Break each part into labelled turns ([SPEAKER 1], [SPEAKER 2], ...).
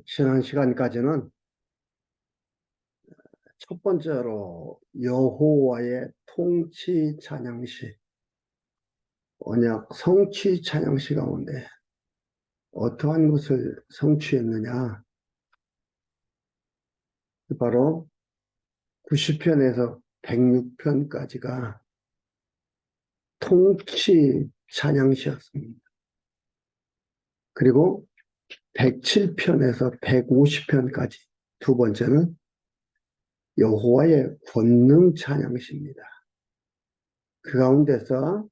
[SPEAKER 1] 지난 시간까지는 첫 번째로 여호와의 통치 찬양시, 언약 성취 찬양시 가운데 어떠한 것을 성취했느냐? 바로 90편에서 106편까지가 통치 찬양시였습니다. 그리고 107편에서 150편까지 두 번째는 여호와의 권능 찬양시입니다. 그 가운데서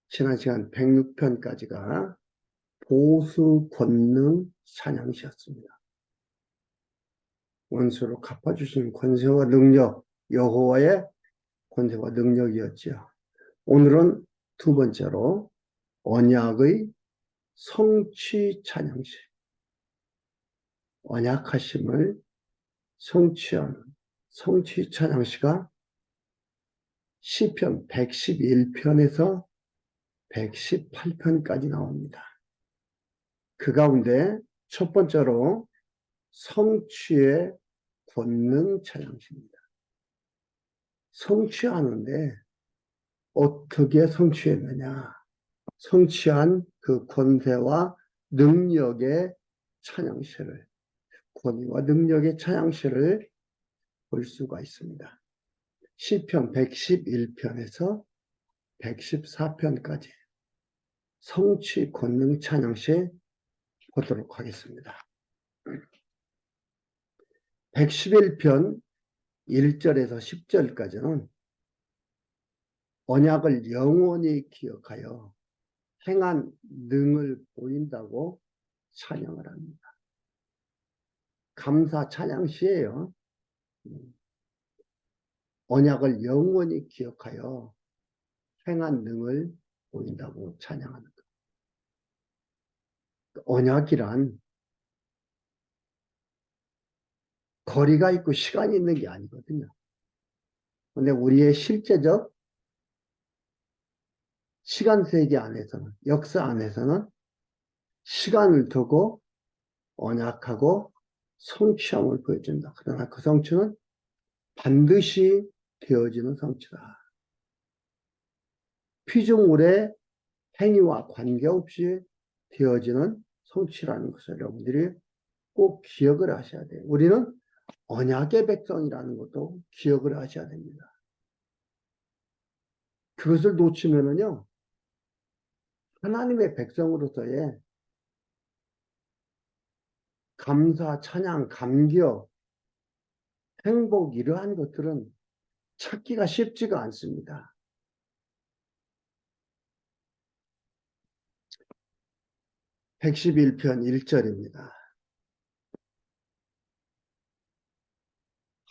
[SPEAKER 1] 지난 시간 106편까지가 보수 권능 찬양시였습니다. 원수로 갚아주신 권세와 능력, 여호와의 권세와 능력이었지요. 오늘은 두 번째로 언약의 성취 찬양시, 언약하심을 성취하는 성취 찬양시가 시편 111편에서 118편까지 나옵니다. 그 가운데 첫 번째로 성취의 권능 찬양시입니다. 성취하는데 어떻게 성취했느냐? 성취한 그 권세와 능력의 찬양시를, 권위와 능력의 찬양시를 볼 수가 있습니다. 시편 111편에서 114편까지 성취 권능 찬양시 보도록 하겠습니다. 111편 1절에서 10절까지는 언약을 영원히 기억하여 행한 능을 보인다고 찬양을 합니다. 감사 찬양시예요. 언약을 영원히 기억하여 행한 능을 보인다고 찬양하는 것. 언약이란 거리가 있고 시간이 있는 게 아니거든요. 근데 우리의 실제적 시간 세계 안에서는, 역사 안에서는 시간을 두고 언약하고 성취함을 보여준다. 그러나 그 성취는 반드시 되어지는 성취다. 피조물의 행위와 관계없이 되어지는 성취라는 것을 여러분들이 꼭 기억을 하셔야 돼요. 우리는 언약의 백성이라는 것도 기억을 하셔야 됩니다. 그것을 놓치면은요, 하나님의 백성으로서의 감사, 찬양, 감격, 행복 이러한 것들은 찾기가 쉽지가 않습니다. (111편) 1절입니다.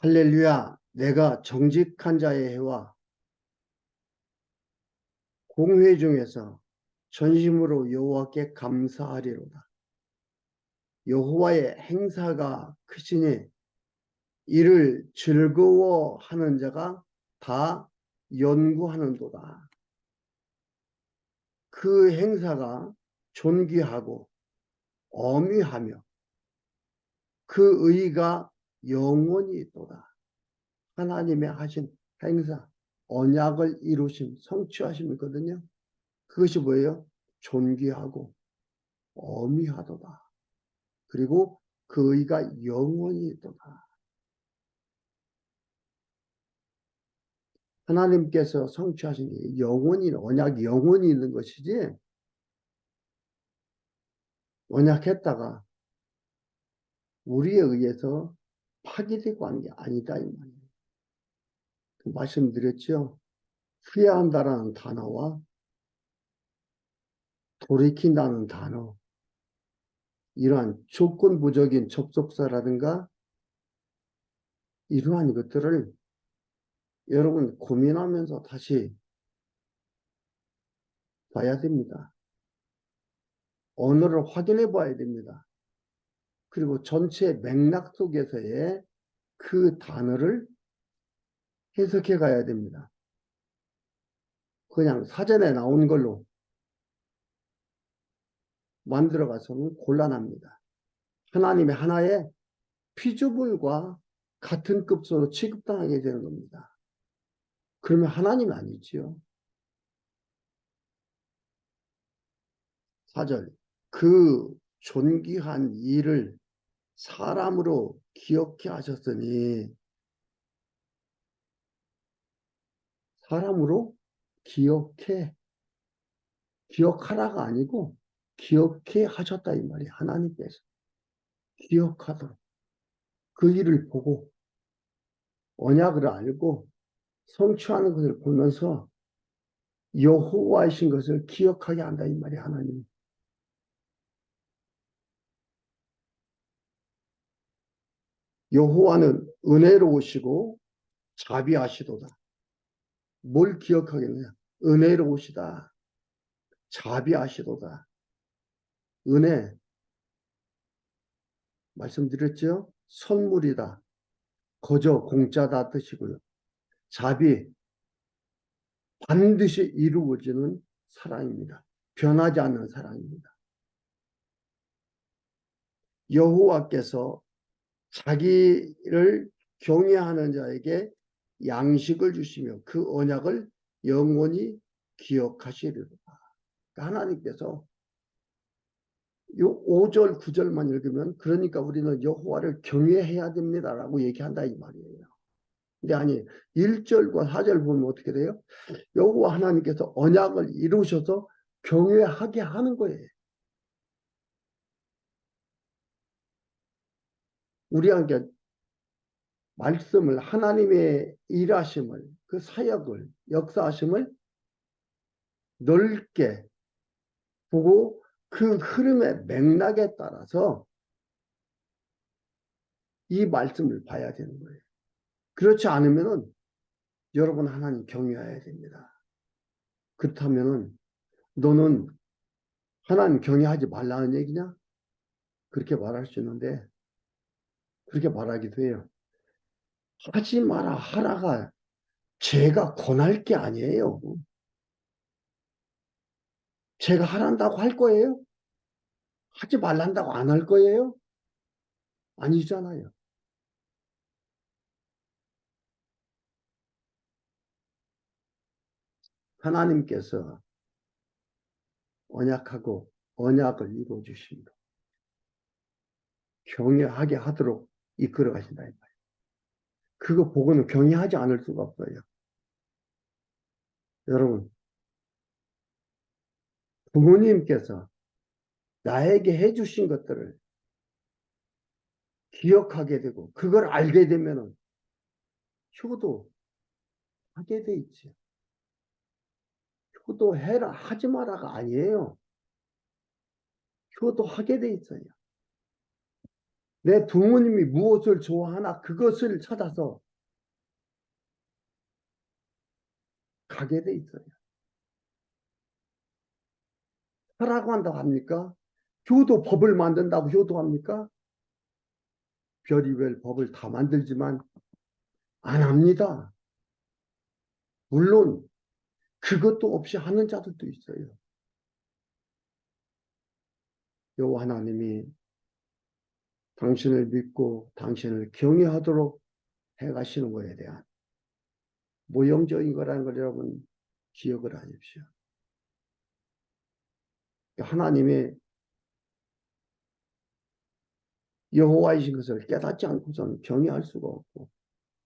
[SPEAKER 1] 할렐루야, 내가 정직한 자의 해와 공회 중에서 전심으로 여호와께 감사하리로다. 여호와의 행사가 크시니 이를 즐거워하는 자가 다 연구하는도다. 그 행사가 존귀하고 어미하며 그 의가 영원히 있도다. 하나님의 하신 행사, 언약을 이루심, 성취하심이거든요. 그것이 뭐예요? 존귀하고 어미하도다. 그리고 그 의가 영원히 있도다. 하나님께서 성취하신 게 영원히, 언약이 영원히 있는 것이지, 언약했다가 우리에 의해서 파기되고 하는 게 아니다, 이 말이에요. 말씀드렸죠? 후회한다라는 단어와 돌이킨다는 단어, 이러한 조건부적인 접속사라든가 이러한 것들을 여러분 고민하면서 다시 봐야 됩니다. 언어를 확인해 봐야 됩니다. 그리고 전체 맥락 속에서의 그 단어를 해석해 가야 됩니다. 그냥 사전에 나온 걸로 만들어 가서는 곤란합니다. 하나님의 하나의 피조물과 같은 급소로 취급당하게 되는 겁니다. 그러면 하나님이 아니지요. 4절. 그 존귀한 일을 사람으로 기억해 하셨으니, 사람으로 기억하라가 아니고 기억해 하셨다 이 말이에요. 하나님께서 기억하도록 그 일을 보고 언약을 알고 성취하는 것을 보면서 여호와이신 것을 기억하게 한다 이 말이에요. 하나님. 여호와는 은혜로우시고 자비하시도다. 뭘 기억하겠느냐? 은혜로우시다. 자비하시도다. 은혜 말씀드렸죠? 선물이다. 거저 공짜다 뜻이고요. 자비 반드시 이루어지는 사랑입니다. 변하지 않는 사랑입니다. 여호와께서 자기를 경외하는 자에게 양식을 주시며 그 언약을 영원히 기억하시리로다. 하나님께서 요 5절 9절만 읽으면 그러니까 우리는 여호와를 경외해야 됩니다라고 얘기한다 이 말이에요. 근데 아니 1절과 4절 보면 어떻게 돼요? 여호와 하나님께서 언약을 이루셔서 경외하게 하는 거예요. 우리에게 말씀을 하나님의 일하심을 그 사역을 역사하심을 넓게 보고 그 흐름의 맥락에 따라서 이 말씀을 봐야 되는 거예요. 그렇지 않으면은 여러분 하나님 경외해야 됩니다. 그렇다면은 너는 하나님 경외하지 말라는 얘기냐? 그렇게 말할 수 있는데 그렇게 말하기도 해요. 하지 마라 하라가 제가 권할 게 아니에요. 제가 하란다고 할 거예요? 하지 말란다고 안 할 거예요? 아니잖아요. 하나님께서 언약하고 언약을 이루어 주십니다. 경외하게 하도록 이끌어 가신다. 그거 보고는 경외하지 않을 수가 없어요. 여러분, 부모님께서 나에게 해주신 것들을 기억하게 되고 그걸 알게 되면 효도하게 돼 있지. 효도해라 하지 마라가 아니에요. 효도하게 돼 있어요. 내 부모님이 무엇을 좋아하나 그것을 찾아서 가게 돼 있어요. 하라고 한다고 합니까? 효도 법을 만든다고 효도합니까? 별의별 법을 다 만들지만 안 합니다. 물론 그것도 없이 하는 자들도 있어요. 여호와 하나님이 당신을 믿고 당신을 경외하도록 해가시는 것에 대한 모형적인 거라는 걸 여러분 기억을 하십시오. 하나님의 여호와이신 것을 깨닫지 않고서는 경외할 수가 없고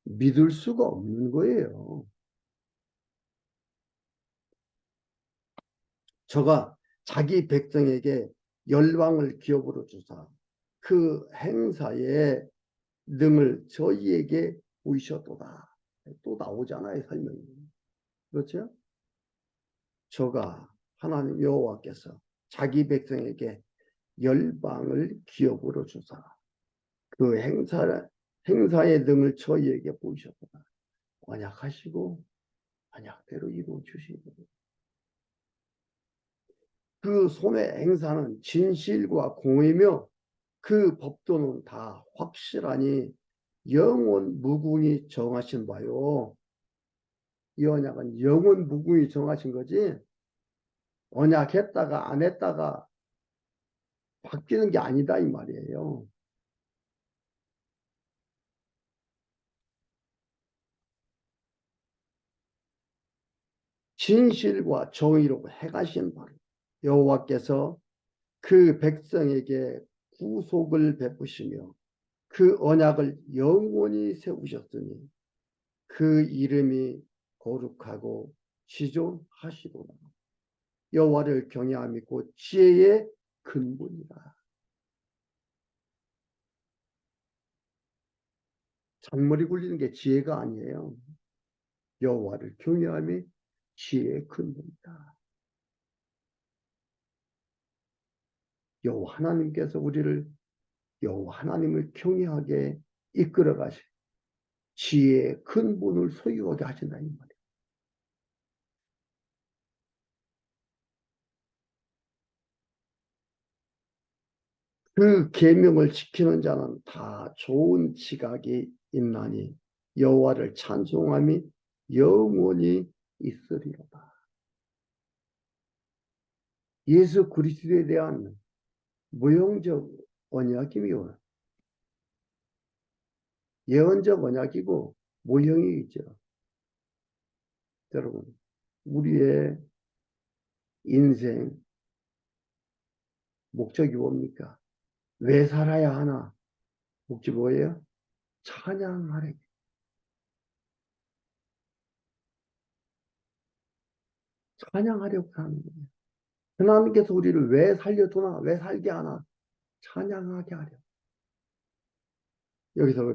[SPEAKER 1] 믿을 수가 없는 거예요. 저가 자기 백성에게 열방을 기업으로 주사 그 행사에 능을 저희에게 보이셨도다. 또 나오잖아요, 설명이. 그렇죠? 저가 하나님 여호와께서 자기 백성에게 열방을 기업으로 주사 그 행사의 능을 저희에게 보이셨도다. 언약하시고 언약대로 이루어 주시고 그 손의 행사는 진실과 공의며 그 법도는 다 확실하니 영원 무궁히 정하신 바요. 이 언약은 영원 무궁히 정하신 거지 언약했다가 안 했다가 바뀌는 게 아니다 이 말이에요. 진실과 정의로 행하신 바로 여호와께서 그 백성에게 구속을 베푸시며 그 언약을 영원히 세우셨으니 그 이름이 거룩하고 지존하시도다. 여호와를 경외함이 곧 지혜의 근본이다. 잔머리 굴리는 게 지혜가 아니에요. 여호와를 경외함이 지혜의 근본이다. 여호와 하나님께서 우리를 여호와 하나님을 경외하게 이끌어 가시 지혜의 근본을 소유하게 하신다 이 말이에요. 그 계명을 지키는 자는 다 좋은 지각이 있나니 여호와를 찬송함이 영원히 있으리로다. 예수 그리스도에 대한 무형적 언약이며 예언적 언약이고 모형이 있죠. 여러분, 우리의 인생 목적이 뭡니까? 왜 살아야 하나? 목적이 뭐예요? 찬양하래. 찬양하려고 하는 거예요. 하나님께서 우리를 왜 살려두나? 왜 살게 하나? 찬양하게 하려. 여기서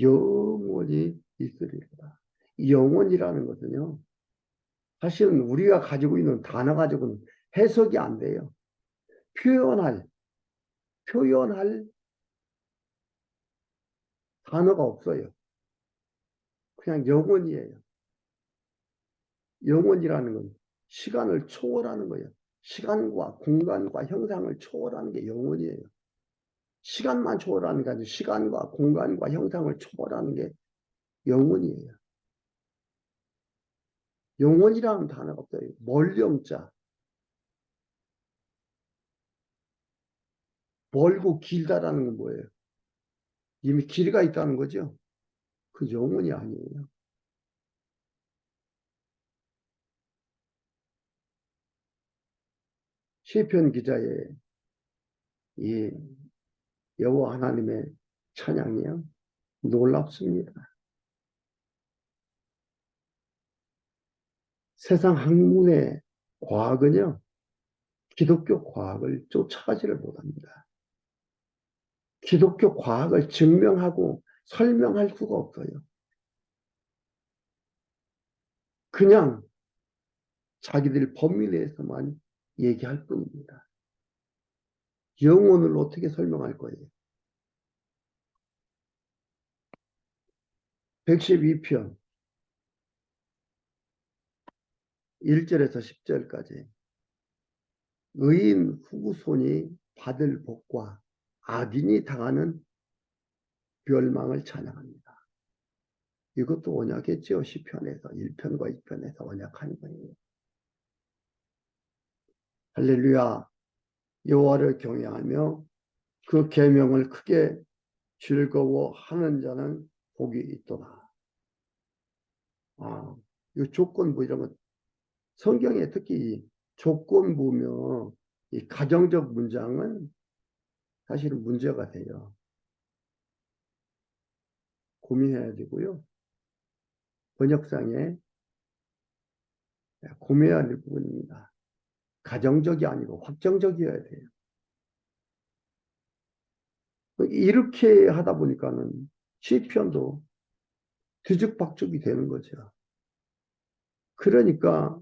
[SPEAKER 1] 영원히 있으리로다. 영원이라는 것은요, 사실은 우리가 가지고 있는 단어 가지고는 해석이 안 돼요. 표현할 단어가 없어요. 그냥 영원이에요. 영원이라는 건 시간을 초월하는 거예요. 시간과 공간과 형상을 초월하는 게 영원이에요. 시간만 초월하는 게 아니라 시간과 공간과 형상을 초월하는 게 영원이에요. 영원이라는 단어가 없어요. 멀령자. 멀고 길다라는 건 뭐예요? 이미 길이가 있다는 거죠. 그 영원이 아니에요. 시편 기자의 이 여호와 하나님의 찬양이요. 놀랍습니다. 세상 학문의 과학은요. 기독교 과학을 쫓아가지를 못합니다. 기독교 과학을 증명하고 설명할 수가 없어요. 그냥 자기들 범위 내에서만 얘기할 뿐입니다. 영혼을 어떻게 설명할 거예요? 112편 1절에서 10절까지 의인 후손이 받을 복과 악인이 당하는 멸망을 찬양합니다. 이것도 언약했죠. 시편에서 1편과 2편에서 언약한 거예요. 할렐루야. 여호와를 경외하며 그 계명을 크게 즐거워하는 자는 복이 있도다. 이 조건부 이런 건 성경에 특히 조건부며 이 가정적 문장은 사실은 문제가 돼요. 고민해야 되고요. 번역상에 고민해야 될 부분입니다. 가정적이 아니고 확정적이어야 돼요. 이렇게 하다 보니까는 시편도 뒤죽박죽이 되는 거죠. 그러니까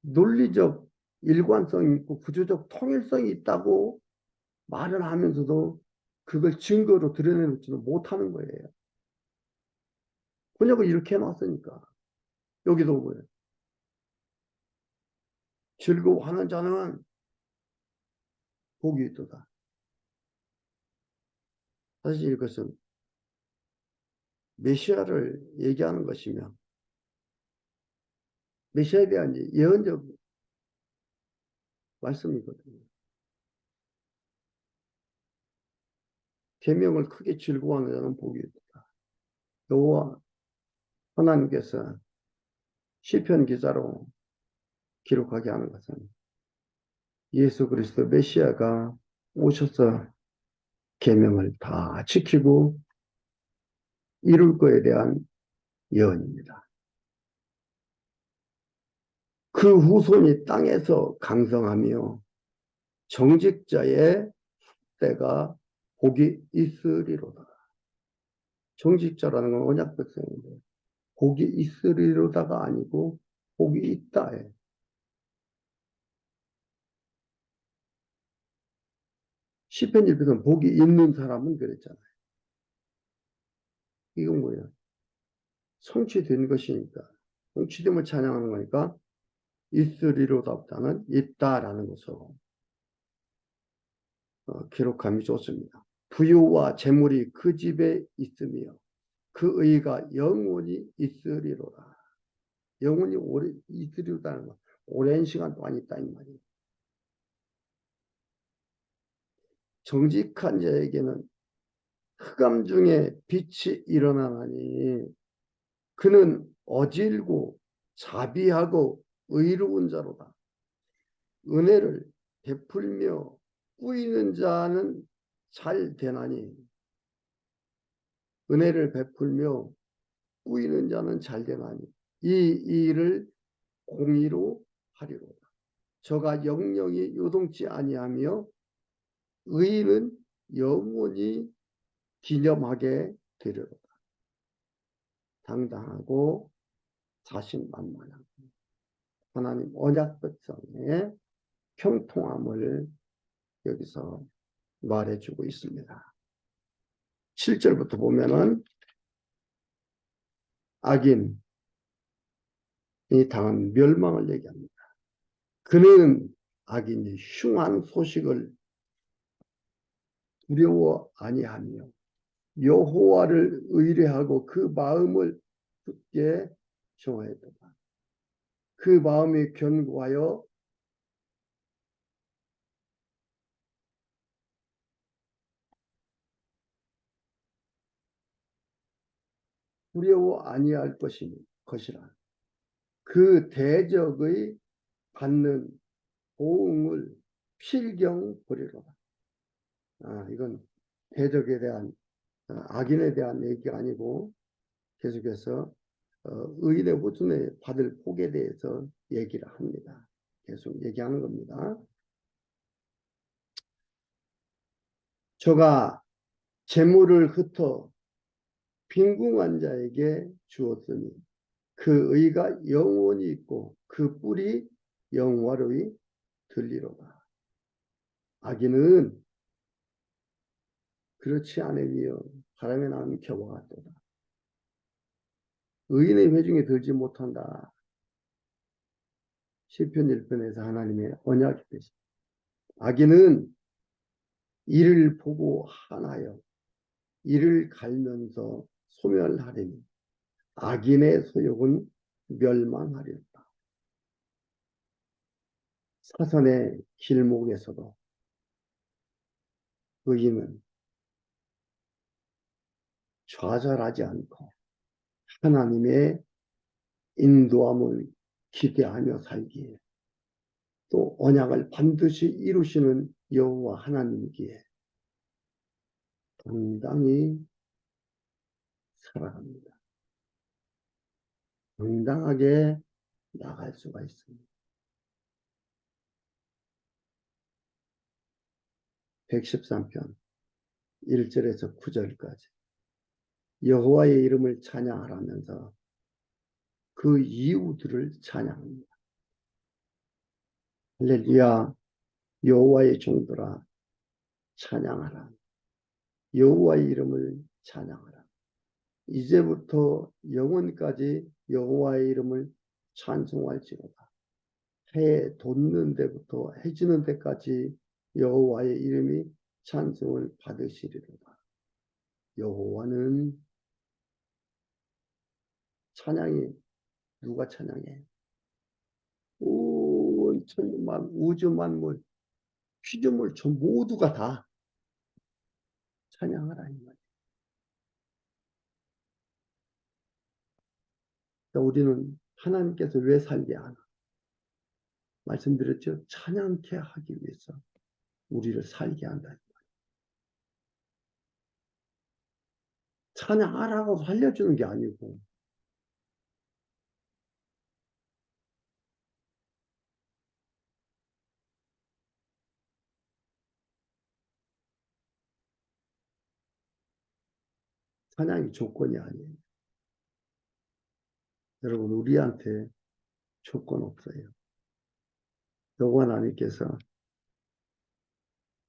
[SPEAKER 1] 논리적 일관성이 있고 구조적 통일성이 있다고 말을 하면서도 그걸 증거로 드러내놓지는 못하는 거예요. 번역을 이렇게 해놨으니까. 여기도 뭐예요? 즐거워하는 자는 복이 있도다. 사실 이것은 메시아를 얘기하는 것이며 메시아에 대한 예언적 말씀이거든요. 계명을 크게 즐거워하는 자는 복이 있다. 여호와 하나님께서 시편 기자로 기록하게 하는 것은 예수 그리스도 메시아가 오셔서 계명을 다 지키고 이룰 것에 대한 예언입니다. 그 후손이 땅에서 강성하며 정직자의 때가 복이 있으리로다. 정직자라는 건 언약 백성인데 복이 있으리로다가 아니고 복이 있다에. 시편 1편은 복이 있는 사람은 그랬잖아요. 이건 뭐예요? 성취된 것이니까. 성취됨을 찬양하는 거니까 있으리로다보다는 있다라는 것으로 기록함이 좋습니다. 부유와 재물이 그 집에 있으며 그 의가 영원히 있으리로다. 영원히 오래 있으리로다는 거. 오랜 시간 동안 있다 이 말이에요. 정직한 자에게는 흑암 중에 빛이 일어나나니 그는 어질고 자비하고 의로운 자로다. 은혜를 베풀며 꾸이는 자는 잘 되나니 은혜를 베풀며 꾸이는 자는 잘 되나니 이 일을 공의로 하리로다. 저가 영영이 요동치 아니하며 의인은 영원히 기념하게 되리로다. 당당하고 자신만만하고 하나님 언약 백성의 형통함을 여기서 말해주고 있습니다. 7절부터 보면은 악인이 당한 멸망을 얘기합니다. 그는 악인이 흉한 소식을 두려워 아니하며 여호와를 의뢰하고 그 마음을 굳게 정하였도다. 그 마음이 견고하여 두려워 아니할 것이라. 그 대적의 받는 보응을 필경 보리로다. 이건 대적에 대한 악인에 대한 얘기가 아니고 계속해서 의인의 후손에 받을 복에 대해서 얘기를 합니다. 계속 얘기하는 겁니다. 저가 재물을 흩어 빈궁한 자에게 주었으니 그 의가 영원히 있고 그 뿔이 영화로이 들리로다. 악인은 그렇지 않으며 바람에 나는 겨와 같도다. 의인의 회중에 들지 못한다. 시편 1편에서 하나님의 언약이 되시. 악인은 이를 보고 하나여 이를 갈면서 소멸하리니 악인의 소욕은 멸망하리로다. 사선의 길목에서도 의인은 좌절하지 않고 하나님의 인도함을 기대하며 살기에 또 언약을 반드시 이루시는 여호와 하나님이기에 당당히 살아갑니다. 당당하게 나갈 수가 있습니다. 113편 1절에서 9절까지 여호와의 이름을 찬양하라면서 그 이유들을 찬양합니다. 할렐루야, 여호와의 종들아 찬양하라. 여호와의 이름을 찬양하라. 이제부터 영원까지 여호와의 이름을 찬송할지로다. 해 돋는 데부터 해 지는 데까지 여호와의 이름이 찬송을 받으시리로다. 여호와는 찬양이 누가 찬양해? 온 천만 우주 만물 피조물 전 모두가 다 찬양하라 이 말이에요. 그러니까 우리는 하나님께서 왜 살게 하나? 말씀드렸죠? 찬양케 하기 위해서 우리를 살게 한다. 찬양하라고 살려주는 게 아니고 찬양이 조건이 아니에요. 여러분 우리한테 조건 없어요. 여호와 하나님께서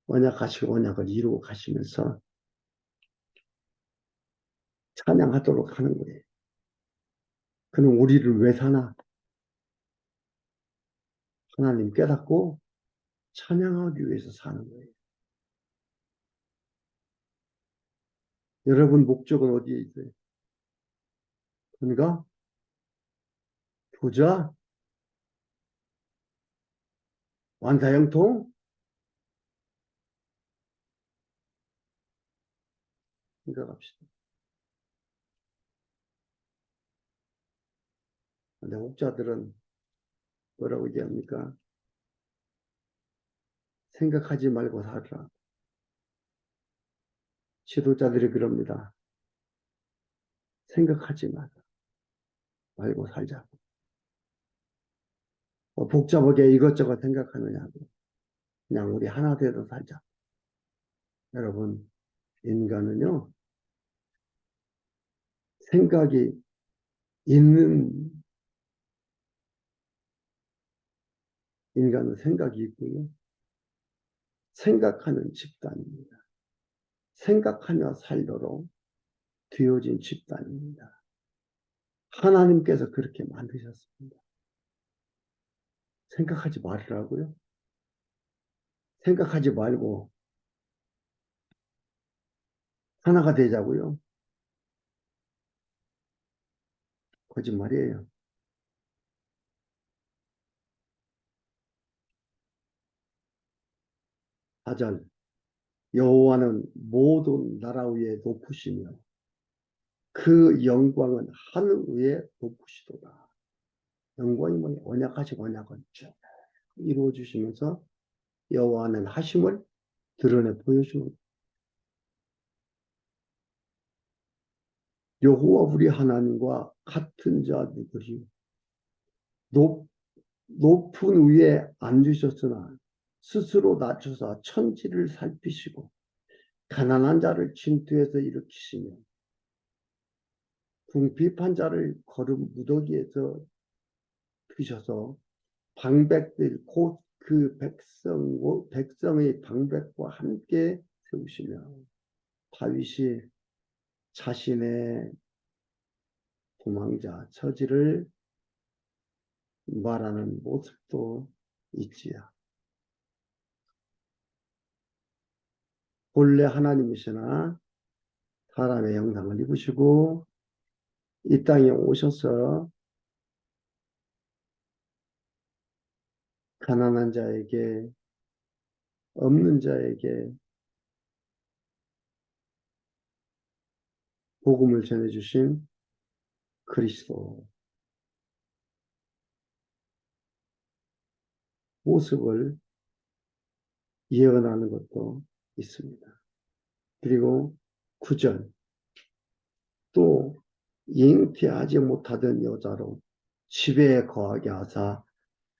[SPEAKER 1] 언약하시고 언약을 이루고 가시면서 찬양하도록 하는 거예요. 그는 우리를 왜 사나? 하나님 깨닫고 찬양하기 위해서 사는 거예요. 여러분 목적은 어디에 있어요? 그러니까 부자, 완사형통 생각합시다. 근데 목자들은 뭐라고 얘기합니까? 생각하지 말고 살라. 지도자들이 그럽니다. 생각하지 말고 살자고. 복잡하게 이것저것 생각하느냐고. 그냥 우리 하나 되어 살자. 여러분, 인간은요, 생각이 있는, 인간은 생각이 있고요. 생각하는 집단입니다. 생각하며 살도록 되어진 집단입니다. 하나님께서 그렇게 만드셨습니다. 생각하지 말으라고요? 생각하지 말고 하나가 되자고요? 거짓말이에요. 사절 여호와는 모든 나라 위에 높으시며 그 영광은 하늘 위에 높으시도다. 영광이 뭐냐? 언약하시고 언약을 쭉 이루어 주시면서 여호와는 하심을 드러내 보여주는 여호와 우리 하나님과 같은 자 누구리 높은 위에 앉으셨으나 스스로 낮춰서 천지를 살피시고 가난한 자를 진투해서 일으키시며 궁핍한 자를 거름 무더기에서 드셔서 방백들 곧 그 백성의 방백과 함께 세우시며 다윗이 자신의 도망자 처지를 말하는 모습도 있지요. 본래 하나님이시나 사람의 형상을 입으시고 이 땅에 오셔서 가난한 자에게 없는 자에게 복음을 전해주신 그리스도 모습을 예언하는 것도 있습니다. 그리고 9절 또 잉태하지 못하던 여자로 집에 거하게 하사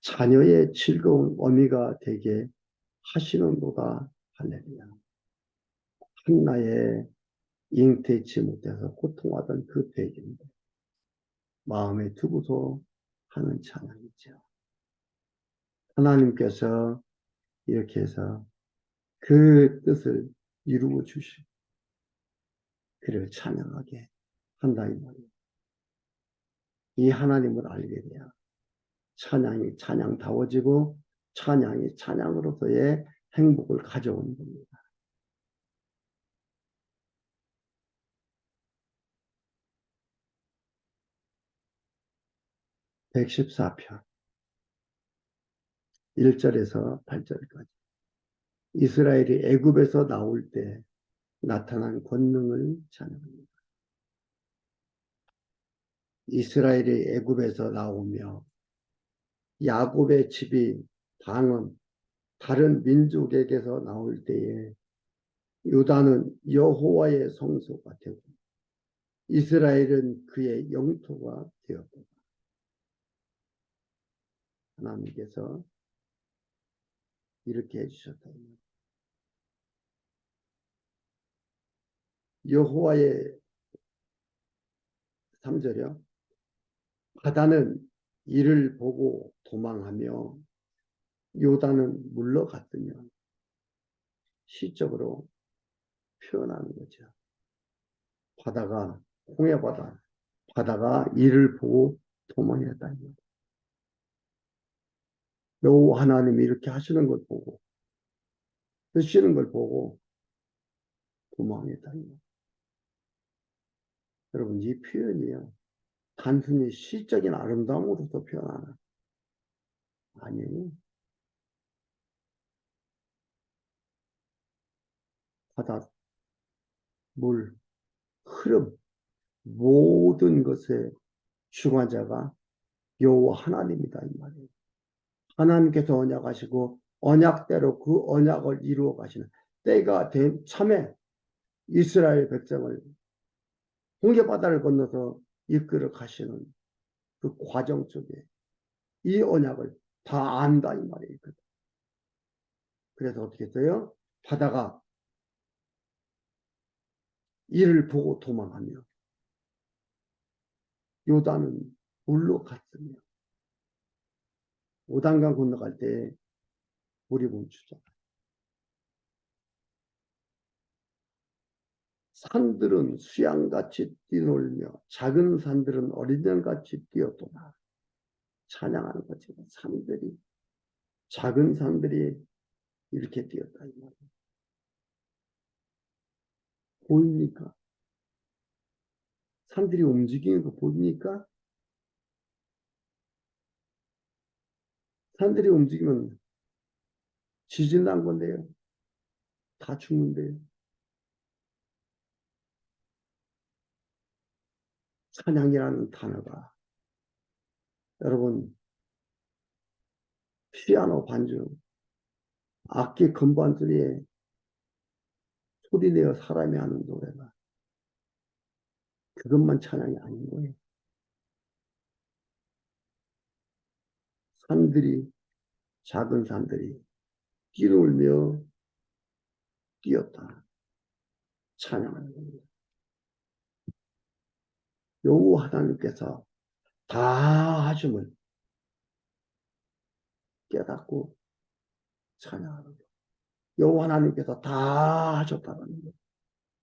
[SPEAKER 1] 자녀의 즐거운 어미가 되게 하시는도다. 할렐루야. 한나의 잉태치 못해서 고통하던 그 배경인데 마음에 두고서 하는 찬양이죠. 하나님께서 이렇게 해서 그 뜻을 이루어 주시고 그를 찬양하게 한다 이 말이에요. 이 하나님을 알게 돼야 찬양이 찬양다워지고 찬양이 찬양으로서의 행복을 가져오는 겁니다. 114편 1절에서 8절까지 이스라엘이 애굽에서 나올 때 나타난 권능을 찬양합니다. 이스라엘이 애굽에서 나오며 야곱의 집이 방은 다른 민족에게서 나올 때에 유다는 여호와의 성소가 되고 이스라엘은 그의 영토가 되었다. 하나님께서 이렇게 해주셨다. 여호와의 3절이요. 바다는 이를 보고 도망하며 요단은 물러갔으며 시적으로 표현하는 거죠. 바다가 홍해바다, 바다가 이를 보고 도망했다. 여호와 하나님이 이렇게 하시는 걸 보고 하시는 걸 보고 도망했다. 여러분 이 표현이요. 단순히 시적인 아름다움으로서 표현하는 아니에요. 바다, 물, 흐름 모든 것의 주관자가 여호와 하나님이다 이 말이에요. 하나님께서 언약하시고 언약대로 그 언약을 이루어 가시는 때가 된 참에 이스라엘 백성을 홍해바다를 건너서 이끌어 가시는 그 과정 속에 이 언약을 다 안다 이 말이에요. 그래서 어떻게 했어요? 바다가 이를 보고 도망하며 요단은 물로 갔으며 요단강 건너갈 때 물이 멈추죠. 산들은 수양같이 뛰놀며 작은 산들은 어린 양같이 뛰어도나 찬양하는 것처럼 산들이 작은 산들이 이렇게 뛰었다 이 말이에요. 보입니까? 산들이 움직이는 거 보입니까? 산들이 움직이면 지진 난 건데요. 다 죽는데요. 찬양이라는 단어가 여러분 피아노 반주, 악기 건반소리에 소리내어 사람이 하는 노래가 그것만 찬양이 아닌 거예요. 산들이 작은 산들이 뛰놀며 뛰었다. 찬양하는 겁니다. 여호와 하나님께서 다 하심을 깨닫고 찬양하는 거예요. 여호와 하나님께서 다 하셨다는 거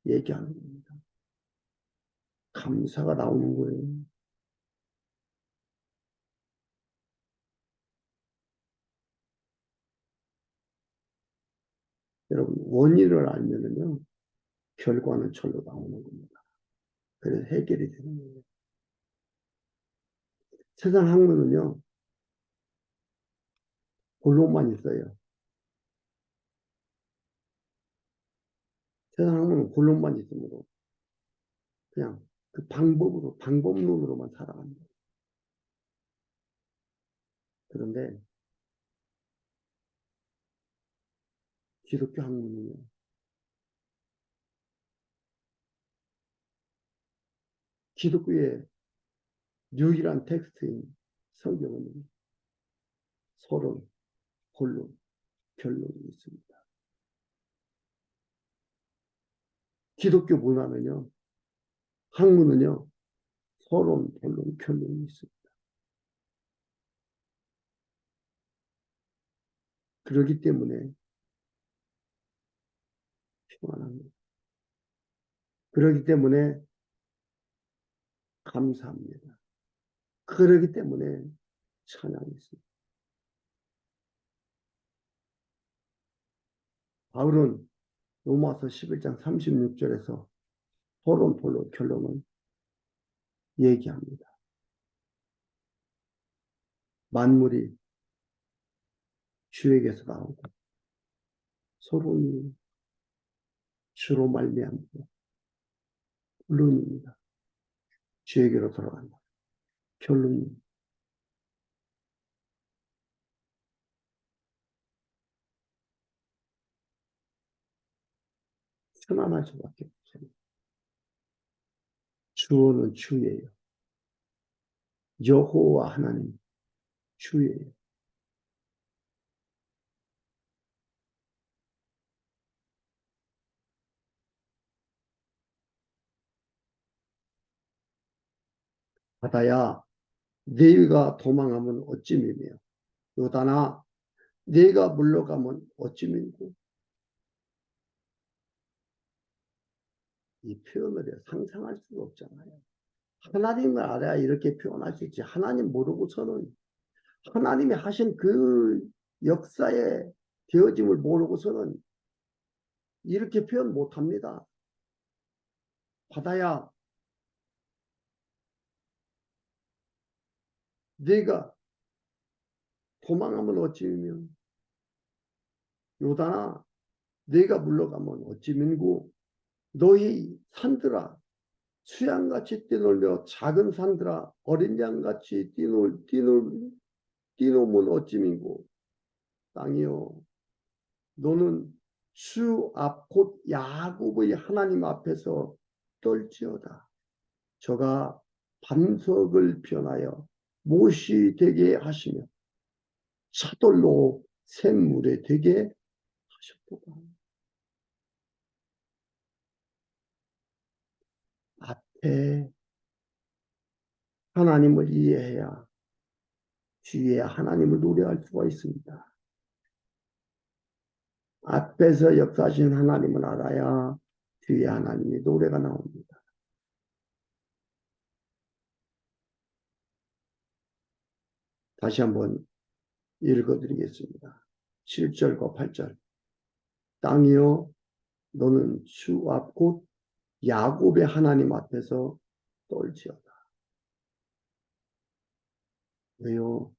[SPEAKER 1] 얘기하는 겁니다. 감사가 나오는 거예요. 여러분 원인을 알면은요 결과는 절로 나오는 겁니다. 그래서 해결이 되는 거예요. 세상 학문은요 본론만 있어요. 세상 학문은 본론만 있으므로 그냥 그 방법론으로만 살아가는 거예요. 그런데 기독교 학문은요 기독교의 유일한 텍스트인 성경은 서론, 본론, 결론이 있습니다. 기독교 문화는요, 학문은요, 서론, 본론, 결론이 있습니다. 그렇기 때문에 평안합니다. 그렇기 때문에 감사합니다. 그렇기 때문에 찬양이 있습니다. 바울은 로마서 11장 36절에서 서론, 본론, 결론은 얘기합니다. 만물이 주에게서 나오고 서론이 주로 말미암고 본론입니다. 주에게로 돌아간다. 결론, 편안할 수밖에 없어요. 주어는 주예요. 여호와 하나님 주예요. 바다야, 네가 도망하면 어찌미며, 요단아, 네가 물러가면 어찌민고. 이 표현을 상상할 수가 없잖아요. 하나님을 알아야 이렇게 표현할 수 있지. 하나님 모르고서는, 하나님이 하신 그 역사의 되어짐을 모르고서는 이렇게 표현 못합니다. 바다야, 네가 도망하면 어찌며, 요단아, 네가 물러가면 어찌민고. 너희 산들아, 수양같이 뛰놀며 작은 산들아, 어린 양같이 뛰노면 어찌민고. 땅이여, 너는 주 앞 곧 야곱의 하나님 앞에서 떨지어다. 저가 반석을 변하여 못이 되게 하시며 차돌로 샘물에 되게 하셨도다. 앞에 하나님을 이해해야 뒤에 하나님을 노래할 수가 있습니다. 앞에서 역사하신 하나님을 알아야 뒤에 하나님의 노래가 나옵니다. 다시 한번 읽어드리겠습니다. 7절과 8절. 땅이여, 너는 주 앞 곧 야곱의 하나님 앞에서 떨지어다. 왜요?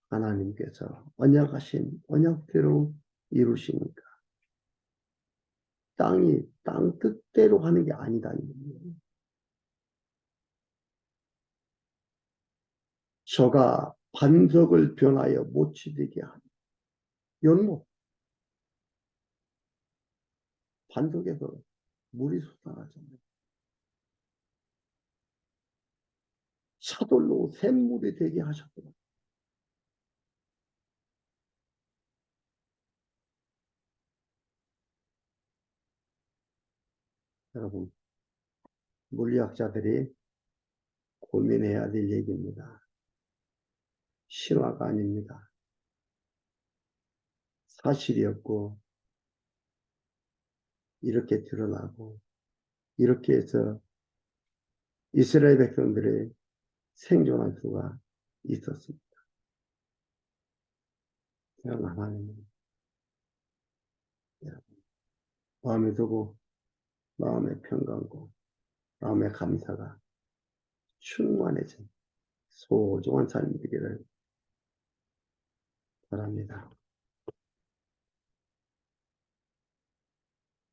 [SPEAKER 1] 하나님께서 언약하신 언약대로 이루시니까. 땅이 땅 뜻대로 하는 게 아니다는 거예요. 저가 반석을 변하여 못이 되게 하는 연못, 반석에서 물이 솟아나잖아요. 차돌로 샘물이 되게 하셨구나. 여러분, 물리학자들이 고민해야 될 얘기입니다. 신화가 아닙니다. 사실이었고 이렇게 드러나고 이렇게 해서 이스라엘 백성들의 생존할 수가 있었습니다. 하나님, 마음에 두고 마음의 평강과 마음의 감사가 충만해진 소중한 삶이 되기를 바랍니다.